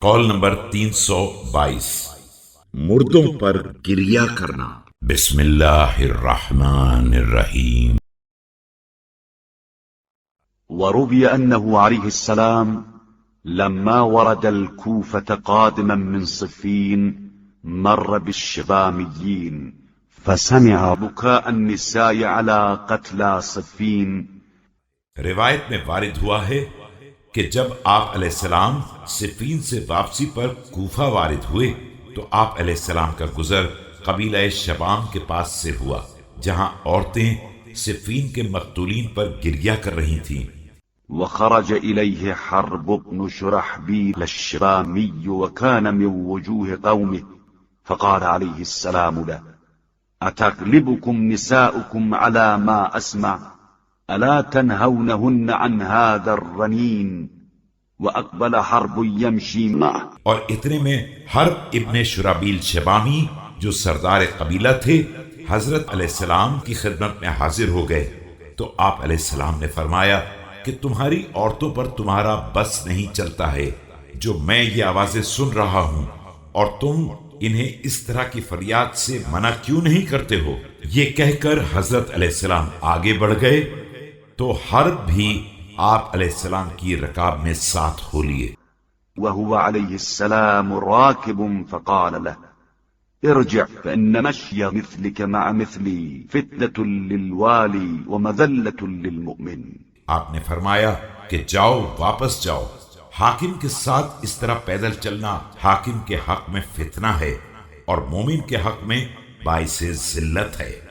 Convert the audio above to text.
قول نمبر 322 مردوں پر گریا کرنا۔ بسم اللہ الرحمن الرحیم۔ وروي أنه عليه السلام لما ورد الكوفة قادما من صفين مر بالشباميين فسمع بكاء النساء على قتلى صفين۔ روایت میں وارد ہوا ہے کہ جب آپ علیہ السلام صفین سے واپسی پر کوفہ وارد ہوئے تو آپ علیہ السلام کا گزر قبیلہ شبام کے پاس سے ہوا، جہاں عورتیں صفین کے مقتولین پر گریہ کر رہی تھیں۔ وخرج إليه حرب بن شرحبيل الشبامي وكان من وجوه قومه فقال عليه السلام له: أتغلبكم نساؤكم على ما أسمع ألا تنهونهن عن هذا الرنين؟ وأقبل حرب يمشي معه۔ اور اتنے میں حرب ابن شرابیل شبامی جو سردار قبیلہ تھے حضرت علیہ السلام کی خدمت میں حاضر ہو گئے تو آپ علیہ السلام نے فرمایا کہ تمہاری عورتوں پر تمہارا بس نہیں چلتا ہے جو میں یہ آوازیں سن رہا ہوں، اور تم انہیں اس طرح کی فریاد سے منع کیوں نہیں کرتے ہو؟ یہ کہہ کر حضرت علیہ السلام آگے بڑھ گئے تو حرب بھی آپ علیہ السلام کی رکاب میں ساتھ ہو لیے۔ وهو عليه السلام راكب فقال له: ارجع فإن مشي مثلك مع مثلي فتنة للوالي ومذلة للمؤمن۔ آپ نے فرمایا کہ جاؤ، واپس جاؤ، حاکم کے ساتھ اس طرح پیدل چلنا حاکم کے حق میں فتنہ ہے اور مومن کے حق میں باعث ذلت ہے۔